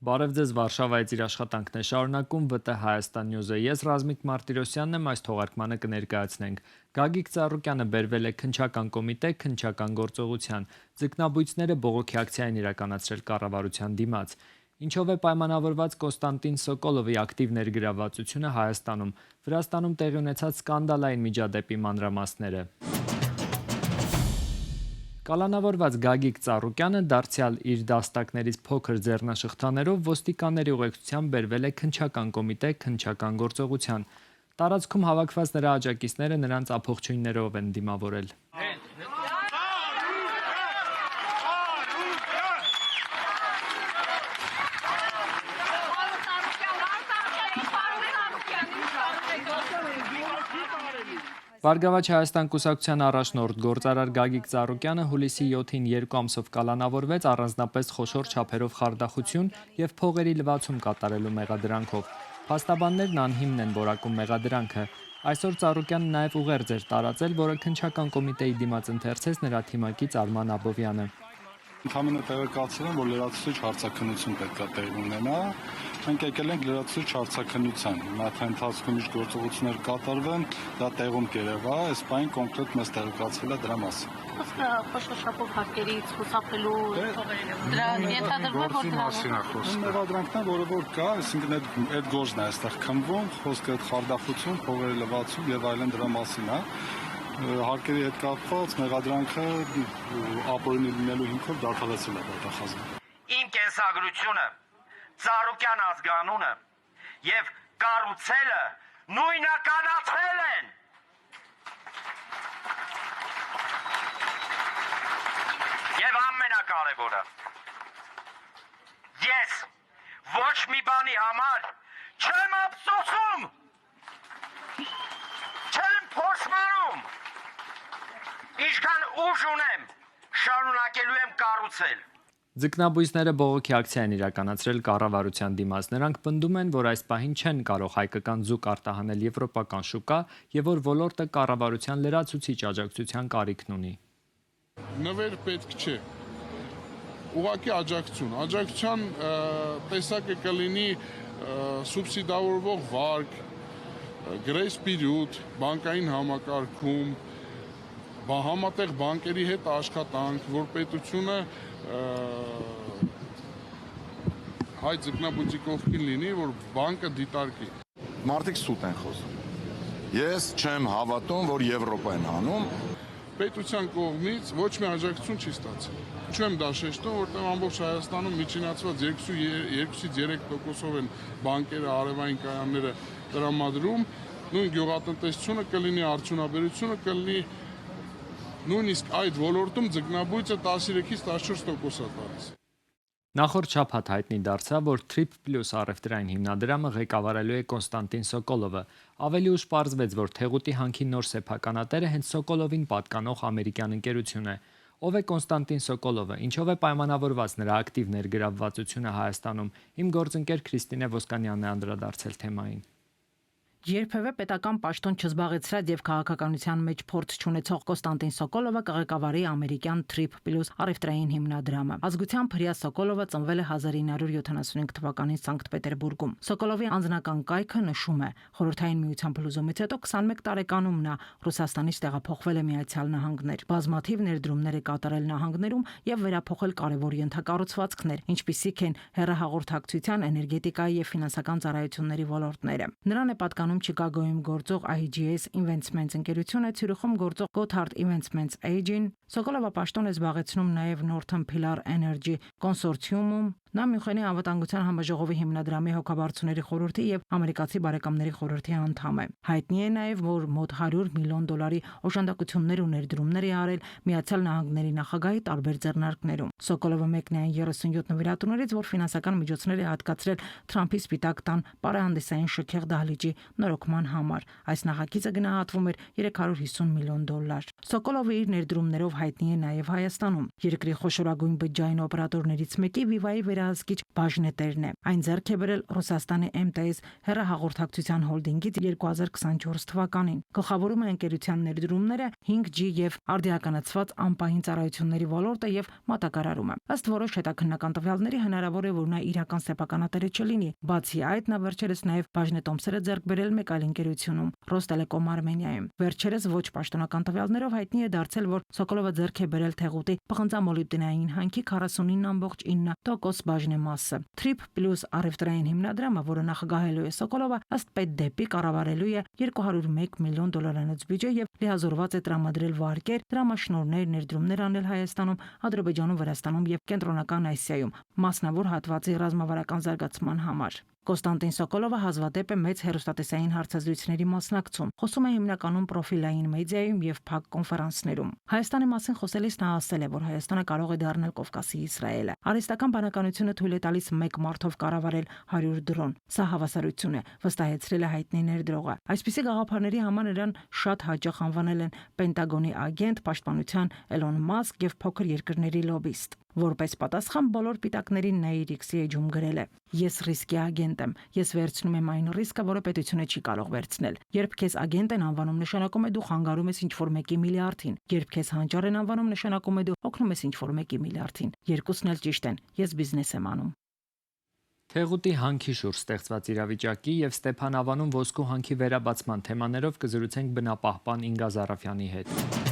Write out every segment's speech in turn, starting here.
Բարև ձեզ, Վարշավայից իր աշխատանքն է շարունակում ՎՏ Հայաստան Նյուզը։ Ես Ռազմիկ Մարտիրոսյանն եմ, այս թողարկմանը կներկայացնենք։ Գագիկ Ծառուկյանը բերվել է քննչական կոմիտե քննչական գործողության։ Ձկնաբույծները բողոքի ակցիա են իրականացրել կառավարության դիմաց։ Ինչով է պայմանավորված Կոստանտին Սոկոլովի ակտիվ ներգրավվածությունը Հայաստանում։ Վրաստանում տեղի ունեցած սկանդալային միջադեպի մանրամասները։ Կալանավորված Գագիկ Ծառուկյանը դարձյալ իր դաստակներից փոքր ձեռնաշղթաներով ոստիկանների ուղեկցությամբ բերվել է քննչական կոմիտե քննչական գործողության։ Տարածքում հավաքված նրա աջակիցները նրանց ապողջույններով են դիմավորել։ Բարգավաճ Հայաստան կուսակցության առաջնորդ գործարար Գագիկ Ծառուկյանը հուլիսի 7-ին 2 ամսով կալանավորվեց առանձնապես խոշոր չափերով խարդախություն և փողերի լվացում կատարելու մեղադրանքով։ Փաստաբաններն անհիմն են որակում մեղադրանքը։ Այսօր Ծառուկյանը նաև ուղերձ էր տարածել, որը քննչական կոմիտեի դիմաց ընթերցեց նրա թիմակից Արման Աբովյանը։ Ընդհանրապես տեղեկացել եմ, որ լրացուցիչ հարցաքննություն պետք է տեղի ունենա։ Մենք եկել ենք լրացուցիչ հարցաքննության։ Մաթա ընթացքում ինչ գործողություններ կատարվեն, դա տեղում կերևա, այս բանը կոնկրետ մեզ տեղեկացվել է դրա մասին։ Խոսքը խոշոր հարկերից խուսափելու դրա ենթադրվում որ դրա մասին է խոսքը։ Մեղադրանքն է, որը որ կա, այսինքն այդ գործն է այստեղ քննվում, խոսքը խարդախություն, փողերի լվացում եւ այլն դրա մասին է։ Հարկերի հետ կապված մեղադրանքը ապօրինի լինելու հիմքով դադարեցել է դատախազը։ Իմ կենսագրությունը, Ծառուկյան ազգանունը եւ կառուցելը նույնականացել են։ Եվ ամենակարևորը, ես ոչ մի բանի համար չեմ ափսոսում, չեմ փոշմանում, ինչքան ուժ ունեմ, շարունակելու եմ կառուցել։ Ձկնաբույսները բողոքի ակցիա են իրականացրել կառավարության դիմաց։ Նրանք պնդում են, որ այս պահին չեն կարող հայկական ձուկ արտահանել եվրոպական շուկա եւ որ ոլորտը կառավարության լրացուցիչ աջակցության կարիքն ունի։ Նվեր պետք չէ։ Ուղղակի աջակցություն։ Աջակցության տեսակը կլինի սուբսիդավորվող վարկ, գրեյս պիրիոդ, բանկային համակարգում, համատեղ բանկերի հետ աշխատանք, որ պետությունը հայ ձկնաբույծի կողքին լինի, որ բանկը դիտարկի։ Մարդիկ սուտ են խոսում։ Ես չեմ հավատում, որ Եվրոպա են անում։ Պետության կողմից ոչ մի աջակցություն չի ստացել։ Ինչու եմ դա շեշտում, որտեղ ամբողջ Հայաստանում միջինացված 2-ից 3%-ով են բանկերը, արևային կայանները տրամադրում, նույն գյուղատնտեսությունը կլինի, արդյունաբերությունը կլինի, նույնիսկ այդ ոլորտում ձկնաբույծը 13-ից 14% է տալիս։ Նախորդ շաբաթ հայտնի դարձավ, որ Trip Plus առևտրային հիմնադրամը ղեկավարելու է Կոնստանտին Սոկոլովը։ Ավելի ուշ պարզվեց, որ Թեղուտի հանքի նոր սեփականատերը հենց Սոկոլովին պատկանող ամերիկյան ընկերություն է։ Ով է Կոնստանտին Սոկոլովը, ինչով է պայմանավորված նրա ակտիվ ներգրավվածությունը Հայաստանում։ Իմ գործընկեր Քրիստինե Ոսկանյանն է անդրադարձել թեմային։ Երբևէ պետական պաշտոն չզբաղեցրած եւ քաղաքականության մեջ փորձ չունեցող Կոստանտին Սոկոլովը կղեկավարի ամերիկյան Trip Plus առևտրային հիմնադրամը։ Ազգությամբ հրեա Սոկոլովը ծնվել է 1975 թվականին Սանկտ Պետերբուրգում։ Սոկոլովի անձնական կայքը նշում է. Խորհրդային միության փլուզումից հետո 21 տարեկանում նա Ռուսաստանից տեղափոխվել է Միացյալ Նահանգներ։ Բազմաթիվ ներդրումներ է կատարել նահանգներում եւ վերափոխել կարևոր ենթակառուցվածքներ, ինչպիսիք են հեռահաղորդակցության, էներգետիկայի եւ ֆինանսական ծառայությունների ոլորտները։ Նրան է պատկանում Չիկագոյում գործող IGS Investments ընկերությունը, Ցյուրիխում գործող Gotthard Investments AG-ին, Սոկոլովը պաշտոն է զբաղեցնում նաև Northern Pillar Energy կոնսորցիումում, նա Մյունխենի անվտանգության համաժողովի հիմնադրամի հոգաբարձուների խորհրդի եւ ամերիկացի բարեկամների խորհրդի անդամ է։ Հայտնի է նաև, որ մոտ $100 միլիոն օժանդակություններ ու ներդրումներ է արել Միացյալ Նահանգների նախագահի տարբեր ձեռնարկներում։ Սոկոլովը մեկն է 37 նվիրատուներից, որ ֆինանսական միջոցներ է հատկացրել Թրամփի Սպիտակ տան պարահանդեսային շքեղ դահլիճի նորոգման համար։ Այս նախագիծը գնահատվում էր $350 միլիոն։ Սոկոլովը իր ներդրումներով հայտնի է նաև Հայաստանում։ Երկրի խոշորագույն բջջային օպերատորներից մեկի Viva-ի վերահսկիչ բաժնետերն է։ Այն ձեռք է բերել Ռուսաստանի MTS հեռահաղորդակցության հոլդինգից 2024 թվականին։ Գլխավորում է ընկերության ներդրումները 5G եւ արդիականացված անպահին ծառայությունների ոլորտը եւ մատակարարումը։ Ըստ որոշ հետաքննական տվյալների հնարավոր է, որ նա իրական սեփականատերը չլինի։ Բացի այդ, նա վերջերս նաեւ բաժնետոմսերը ձեռք բերել մեկ այլ ընկերությունում՝ Ռոստելեկոմ Արմենիայում։ Վերջերս ոչ պաշտոնական տվյալներով հայտնի է դարձել, որ Սոկոլովը ձեռք է բերել թեղուտի պղնձամոլիբդենային հանքի 49.9% բաժնեմասը։ Trip Plus առևտրային հիմնադրամը, որը նախագահելու է Սոկոլովը, ըստ պետդեպի կառավարելու է $201 միլիոն բյուջե եւ լիազորված է տրամադրել վարկեր, դրամաշնորհներ, ներդրումներ անել Հայաստանում, Ադրբեջանում, Վրաստանում եւ Կենտրոնական Ասիայում, մասնավոր հատվածի ռազմավարական զարգացման համար։ Կոստանտին Սոկոլովը հազվադեպ է մեծ հեռուստատեսային հարցազրույցների մասնակցում։ Խոսում է հիմնականում պրոֆիլային մեդիայում եւ փակ կոնֆերանսներում։ Հայաստանի մասին խոսելիս նա ասել է, որ Հայաստանը կարող է դառնալ Կովկասի Իսրայելը։ Արհեստական բանականությունը թույլ է տալիս մեկ մարդով կառավարել 100 դրոն։ Սա հավասարություն է, վստահեցրել է հայտնի ներդրողը։ Այսպիսի գաղափարների համար նրան շատ հաճախ անվանել են Պենտագոնի ագենտ, պաշտպանության Էլոն Մասկ եւ փոքր երկրների լոբիստ։ Որպես պատասխան բոլոր պիտակներին նա իր X-ի էջում գրել է. Ես ռիսկի ագենտ եմ։ Ես վերցնում եմ այն ռիսկը, որը պետությունը չի կարող վերցնել։ Երբ քեզ ագենտ են անվանում, նշանակում է դու խանգարում ես ինչ-որ մեկի միլիարդին։ Երբ քեզ հանճար են անվանում, նշանակում է դու օգնում ես ինչ-որ մեկի միլիարդին։ Երկուսն էլ ճիշտ են։ Ես բիզնես եմ անում։ Թեղուտի հանքի շուրջ ստեղծված իրավիճակի եւ Ստեփանավանում ոսկու հանքի վերաբացման թեմաներով կզրուցենք բնապահպան Ինգա Զարաֆյանի հետ։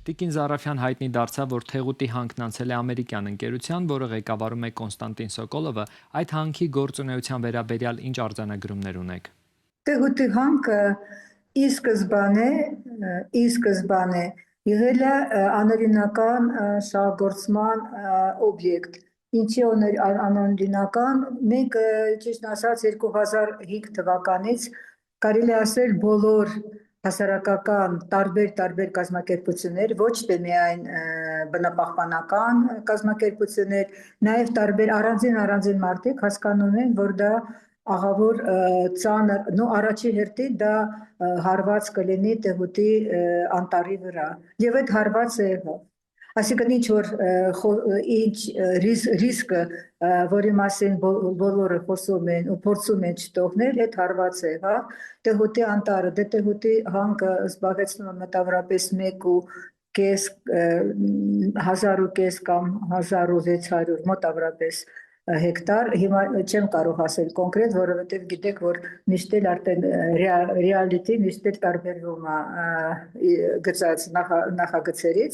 Տիկին Զարաֆյան հայտնի դարձավ, որ թեղուտի հանքն անցել է ամերիկյան ընկերության, որը ղեկավարում է Կոնստանտին Սոկոլովը, այդ հանքի գործունեության վերաբերյալ ինչ արձանագրումներ ունեք։ Թեղուտի հանքը ի սկզբանե եղել է անօրինական շահգործման օբյեկտ։ Ինչի անօրինական, մենք ճիշտ ասած 2005 թվականից կարելի ասել բոլոր հասարակական տարբեր կազմակերպություններ, ոչ թե միայն բնապահպանական կազմակերպություններ, նաև տարբեր առանձին մարդիկ հասկանում են, որ դա աղավոր ծանր, առաջի հերթին դա հարված կլինի թեղուտի անտառի վրա, եւ այդ հարվածը եղավ։ Այսինքն ինչ ռիսկը, որի մասին բոլորը խոսում են ու փորձում են չթողնել, այդ հարվածը եղավ։ Թեղուտի անտառը, թեղուտի հանքը զբաղեցնում է մոտավորապես 1.5 կամ 1600 մոտավորապես հեկտար, հիմա չեմ կարող ասել կոնկրետ, որովհետև գիտեք, որ միշտ էլ արդեն ռեալիթի միշտ էլ տարբերվում է գծած նախագծերից,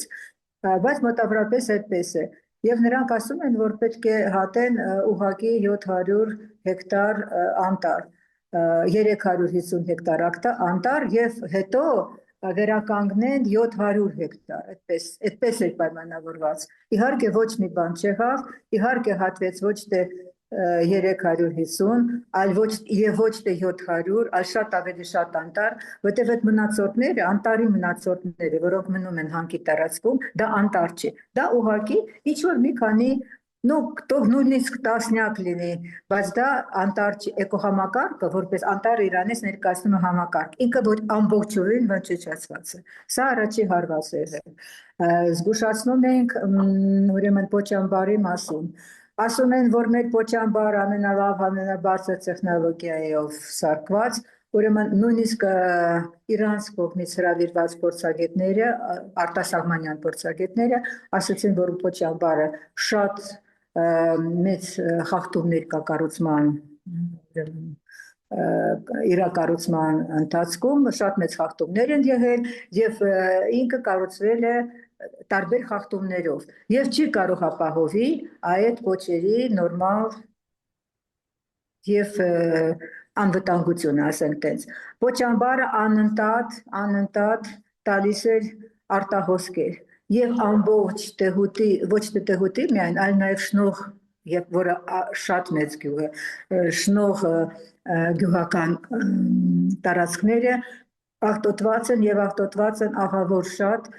բայց մոտավորապես այդպես է։ Եվ նրանք ասում են, որ պետք է հատեն ուղղակի 700 հեկտար անտառ, 350 հեկտար անտառ եւ հետո վերականգնեն 700 հեկտար, այդպես էր պայմանավորված։ Իհարկե ոչ մի բան չեղավ, իհարկե հատվեց ոչ թե 350, այլ ոչ թե 700, այլ շատ ավելի շատ անտառ, որտեղ այդ մնացորդները, անտառի մնացորդները, որոնք մնում են հանքի տարածքում, դա անտառ չի, դա ուղղակի ինչ-որ մի քանի նույնիսկ տասնյակ լինի, բայց դա անտառ չի, էկոհամակարգը, որպես անտառը Իրանից ներկայացնում է համակարգ, ինքը ոչ ամբողջովին վնճեցված է։ Սա առաջի հարվածը է։ Զգուշացնում ենք ուրեմն Պոչամբարի մասին։ Ասում են, որ մեր Պոչամբարը ամենալավ, ամենաբարձր տեխնոլոգիայով սարքված, ուրեմն նույնիսկ իրանց կողմից հրավիրված փորձագետները, արտասահմանյան փորձագետները ասացին, որ Պոչամբարը շատ մեծ խախտումներ կա կառուցման իրակառուցման ընթացքում, շատ մեծ խախտումներ են եղել եւ ինքը կառուցվել է տարբեր խախտումներով եւ չի կարող ապահովի այդ կոչերի նորմալ եւ անվտանգությունը, ասենք տենց։ Պոչամբարը անընդհատ տալիս էր արտահոսքեր եւ ամբողջ թեղուտի, ոչ թե թեղուտի միայն, այլ նաեւ շնող, որը շատ մեծ գյուղ է, շնող գյուղական տարածքները աղտոտված են աղավոր շատ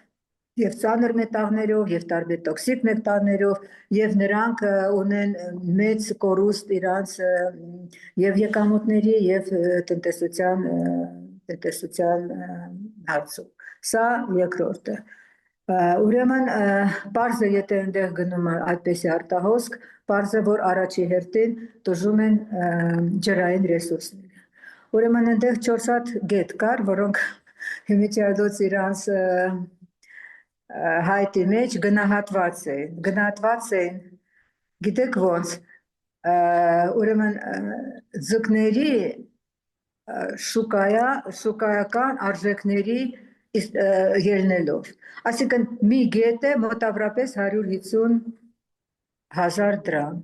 եւ ծանր մետաղներով եւ տարբեր տոքսիկ մետաղներով եւ նրանք ունեն մեծ կորուստ իրանց եւ եկամուտների եւ տնտեսության հարցում։ Սա երկրորդը։ Ուրեմն բարձը եթե այնտեղ գնում է այդպեսի արտահոսք, բարձը որ առաջի հերթին դժում են ջրային ռեսուրսները։ Ուրեմն այնտեղ 4 հատ գետ կար, որոնք հիմիջիադոց իրանց հայտի մեջ գնահատված էին, գիտեք ոնց, ուրեմն ձկների շուկայական արժեքների ելնելով։ Այսինքն մի գետ է մոտավորապես 150,000 դրամ։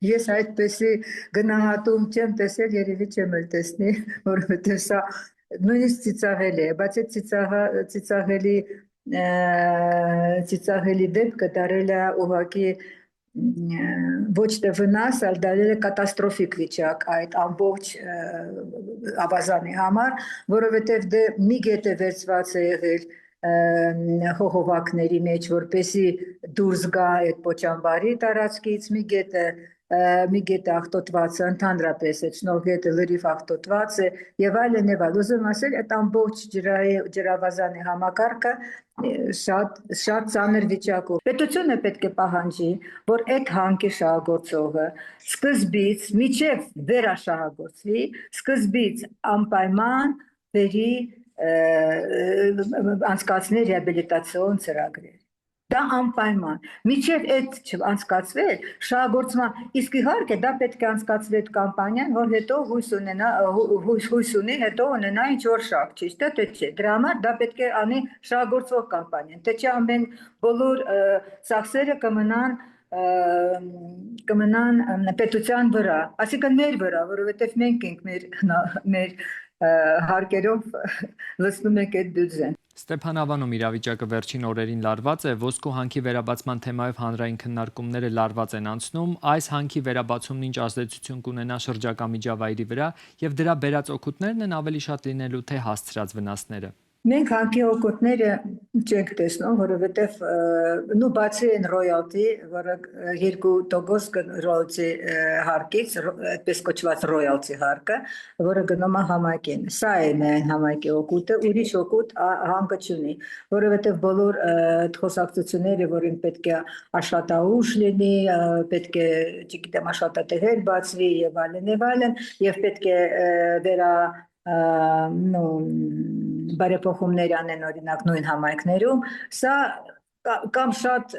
Ես այդպեսի գնահատում չեմ տեսել, երևի չեմ էլ տեսնի, որովհետև սա նույնիսկ ծիծաղելի է, բայց այդ ծիծաղելի դեպքը դարել է ուղղակի ոչ թե վնաս, այլ դարել է կատաստրոֆիկ վիճակ այդ ամբողջ ավազանի համար, որովհետև դե մի գետ է վերցված է եղել խողովակների մեջ, որպեսի դուրս գա այդ պոչամբարի տարածքից, մի գետ աղտոտված է, ընդհանրապես այդ շնորհգետը լրիվ աղտոտված է եւ այլն եւ այլն։ Ուզում ասել, այդ ամբողջ ջրավազանի համակարգը շատ ծանր վիճակով։ Պետությունը պետք է պահանջի, որ այդ հանքի շահագործողը սկզբից միջև վերաշահագործվի, սկզբից անպայման բերի անցկացնել ռեաբիլիտացիոն ծրագրեր։ Դա անպայման։ Միջև այդ անցկացվել շահագործման, իսկ իհարկե դա պետք է անցկացվի այդ կամպանիան, որ հետո հույս ունի, հետո ունենա ինչ-որ շահ, ճիշտ է, թե չէ։ Դրա համար դա պետք է անի շահագործող կամպանիան, թե չէ ամեն բոլոր ծախսերը կմնան պետության վրա, այսինքն մեր վրա, որովհետև մենք ենք մեր հարկերով լցնում ենք այդ բյուջեն։ Ստեփանավանում իրավիճակը վերջին օրերին լարված է, ոսկու հանքի վերաբացման թեմայով հանրային քննարկումները լարված են անցնում, այս հանքի վերաբացումն ինչ ազդեցություն կունենա շրջակա միջավայրի վրա եւ դրա բերած օգուտներն են ավելի շատ լինելու թե հասցրած վնասները։ Մենք հանքի օգուտները չենք տեսնում, որովհետև բացի են ռոյալտի, որը 2% ռոյալտի հարկից, այդպես կոչված ռոյալտի հարկը, որը գնում է համայնքին։ Սա է միայն համայնքի օգուտը, ուրիշ օգուտ հանքը չունի, որովհետև բոլոր խոսակցությունները, որին պետք է աշխատաուժ լինի, պետք է, չգիտեմ, աշխատատեղեր բացվի եւ այլն, եւ պետք է բարեփոխումներ անեն օրինակ նույն համայնքներում, սա կամ շատ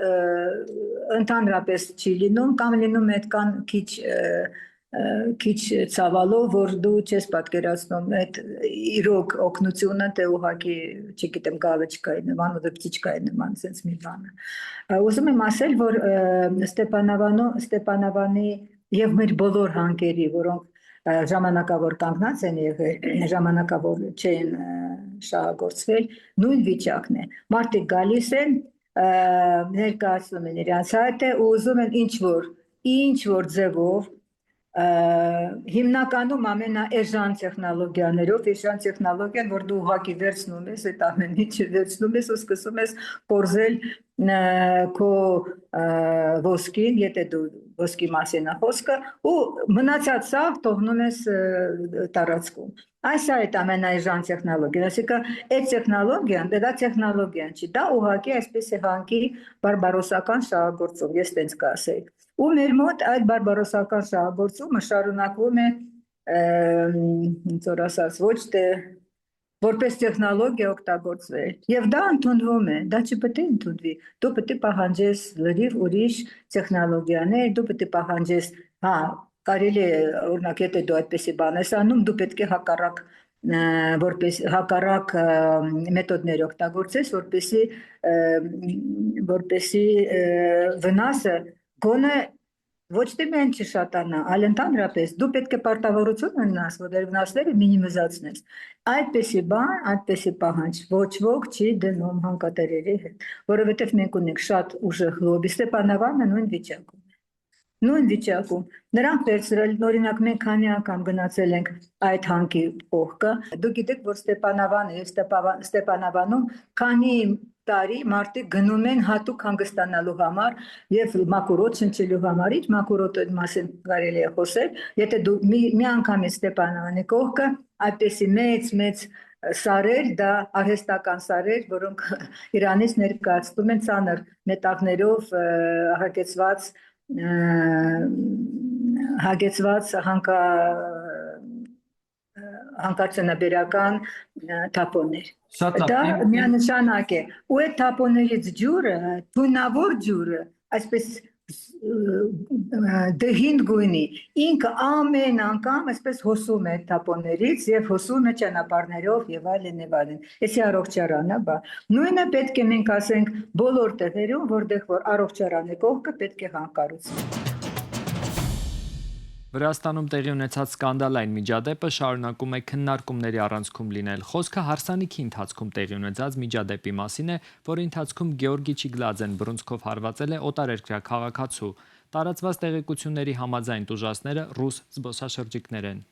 ընդհանրապես չի լինում, կամ լինում այդքան քիչ ցավալով, որ դու չես պատկերացնում այդ իրոք օգնությունը, թե ուղղակի, չգիտեմ, գալչկայի նման, դպչիչկայի նման, sense մի բանը։ Ուզում եմ ասել, որ Ստեփանավանի եւ մեր բոլոր հանքերի, որոնք ժամանակավոր կանգնած են եղել, ժամանակավոր չեն շահագործվել, նույն վիճակն է։ Մարդիկ գալիս են, ներկայացնում են իրենց հայտը ու ուզում են ինչ-որ ձևով հիմնականում ամենաէժան տեխնոլոգիան, որ դու ուղղակի վերցնում ես, այդ ամեն ինչը վերցնում ես ու սկսում ես կորզել քո ոսկին, եթե դու ոսկի մասին է խոսքը, ու մնացած սաղ թողնում ես տարածքում։ Այս է այդ ամենաէժան տեխնոլոգիան, այսինքն այդ տեխնոլոգիան, դա տեխնոլոգիան չի, դա ուղղակի այսպես է հանքի բարբարոսական շահագործում, ես տենց կասեի։ Ու մեր մոտ այդ բարբարոսական շահագործումը շարունակվում է, ոնց որ ասած, ոչ թե որպես տեխնոլոգիա օգտագործվել, եւ դա ընդունվում է, դա չպետք է ընդունվի, դու պետք է պահանջես լրիվ ուրիշ տեխնոլոգիաներ, դու պետք է պահանջես, կարելի է, օրինակ, եթե դու այդպեսի բան ես անում, դու պետք է հակառակ մեթոդներ օգտագործես, որպեսի վնասը գոնե ոչ թե միայն չշատանա, այլ ընդհանրապես դու պետք է պարտավորություն ունենաս, որ վնասները մինիմիզացնես։ Այդպեսի բան, այդպեսի պահանջ ոչ ոք չի դնում հանքատերերի հետ, որովհետև մենք ունենք շատ ուժեղ լոբի, Ստեփանավանը նույն վիճակում։ Նրանք վերցրել, օրինակ մենք քանի անգամ գնացել ենք այդ հանքի կողքը, դու գիտեք, որ Ստեփանավանը եւ Ստեփանավանում քանի տարի մարդիկ գնում են հատուկ հանգստանալու համար եւ մակուրոտ շնչելու համար, ինչ մակուրոտի մասին կարելի է խոսել, եթե դու մի անգամ ես Ստեփանավանի կողքը, այդպեսի մեծ սարեր, դա արհեստական սարեր, որոնք Իրանից ներկայացնում են ծանր մետաղներով հագեցված հանկարծանաբերական թափոններ։ Դա միանշանակ է։ Ու այդ թափոններից ջուրը, թունավոր ջուրը, այսպես դհին գույնի, ինքը ամեն անգամ այսպես հոսում է թափոններից եւ հոսում է ճանապարհներով եւ այլն եւ այլն։ Էսի առողջարանը, բա նույնը պետք է մենք ասենք բոլոր տեղերում, որտեղ որ առողջարանը կողքը պետք է հանկարծվի։ Վրաստանում տեղի ունեցած սկանդալային միջադեպը շարունակում է քննարկումների առանցքում լինել։ Խոսքը հարսանիքի ընթացքում տեղի ունեցած միջադեպի մասին է, որի ընթացքում Գեորգի Չիգլաձեն բռունցքով հարվածել է օտարերկրյա քաղաքացու։ Տարածված տեղեկությունների համաձայն տուժածները ռուս զբոսաշրջիկներ են։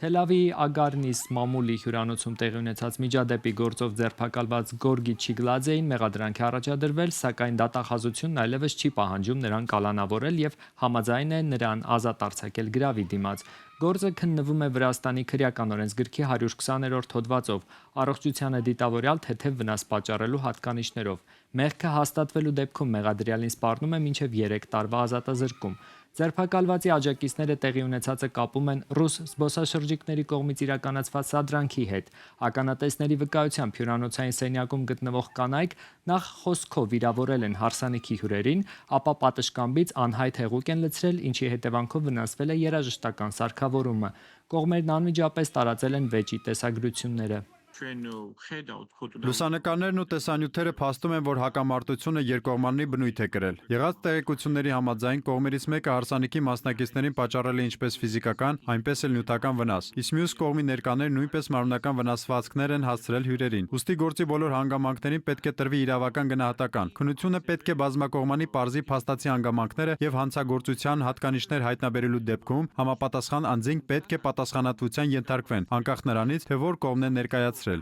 Թել Ավիվի Ագարնիս մամուլի հյուրանոցում տեղի ունեցած միջադեպի գործով ձերբակալված Գորգի Չիգլաձեին մեղադրանք է առաջադրվել, սակայն դատախազությունն այլևս չի պահանջում նրան կալանավորել եւ համաձայն է նրան ազատ արձակել գրավի դիմաց։ Գործը քննվում է Վրաստանի քրեական օրենսգրքի 120-րդ հոդվածով, առողջությանը դիտավորյալ թեթև վնաս պատճառելու հատկանիշներով։ Մեղքը հաստատվելու դեպքում մեղադրյալին սպառնում է մինչև 3 տարվա ազատազրկում։ Ձերբակալվածի աջակիցները տեղի ունեցածը կապում են ռուս զբոսաշրջիկների կողմից իրականացված սադրանքի հետ։ Ականատեսների վկայությամբ հյուրանոցային սենյակում գտնվող կանայք նախ խոսքով վիրավորել են հարսանիքի հյուրերին, ապա պատշգամբից անհայտ հեղուկ են լցրել, ինչի հետևանքով վնասվել է երաժշտական սարքավորումը։ Կողմերն անմիջապես տարածել են վեճի տեսագրությունները։ Լուսանկարներն ու տեսանյութերը փաստում են, որ հակամարտությունը երկկողմանի բնույթ է կրել։ Եղած տեղեկությունների համաձայն կողմերից մեկը հարսանիքի մասնակիցներին պատճառել է ինչպես ֆիզիկական, այնպես էլ նյութական վնաս, իսկ մյուս կողմի ներկաները նույնպես մարմնական վնասվածքներ են հասցրել հյուրերին։ Ուստի գործի բոլոր հանգամանքներին պետք է տրվի իրավական գնահատական։ Քննությունը պետք է բազմակողմանի պարզի փաստացի հանգամանքները եւ հանցագործության հատկանիշներ հայտնաբերելու դեպքում համապատասխան անձինք պետք է պատասխանատվության ենթարկվեն, անկախ նրանից, թե որ կողմն է ներկայացրել։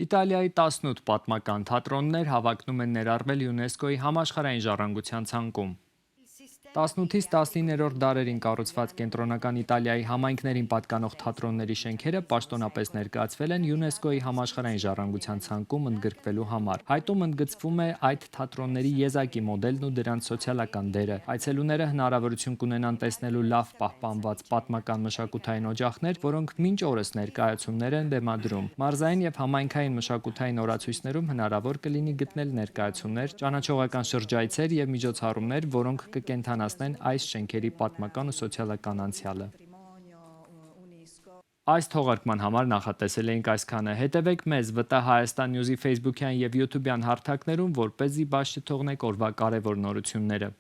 Իտալիայի 18 պատմական թատրոններ հավակնում են ներառվել ՅՈՒՆԵՍԿՕ-ի համաշխարհային ժառանգության ցանկում։ 18-ից 19-րդ դարերին կառուցված կենտրոնական Իտալիայի համայնքներին պատկանող թատրոնների շենքերը պաշտոնապես ներկայացվել են ՅՈՒՆԵՍԿՕ-ի համաշխարհային ժառանգության ցանկում ընդգրկվելու համար։ Հայտում ընդգծվում է այդ թատրոնների եզակի մոդելն ու դրանց սոցիալական դերը։ Այցելուները հնարավորություն կունենան տեսնելու լավ պահպանված պատմական մշակութային օջախներ, որոնք մինչ օրս ներկայացումներ են բեմադրում։ Մարզային եւ համայնքային մշակութային օրացույցներում հնարավոր կլինի գտնել ներկայացումներ, ճանաչողական շրջայցեր եւ միջոցառումներ, որոնք կկենթանացնեն այս շենքերի պատմական ու սոցիալական անցյալը։ Այս թողարկման համար նախատեսել էինք այսքանը։ Հետևեք մեզ ՎՏ Հայաստան Նյուզի Facebook-յան եւ YouTube-յան հարթակներում, որպեսզի բաց չթողնեք օրվա կարևոր նորությունները։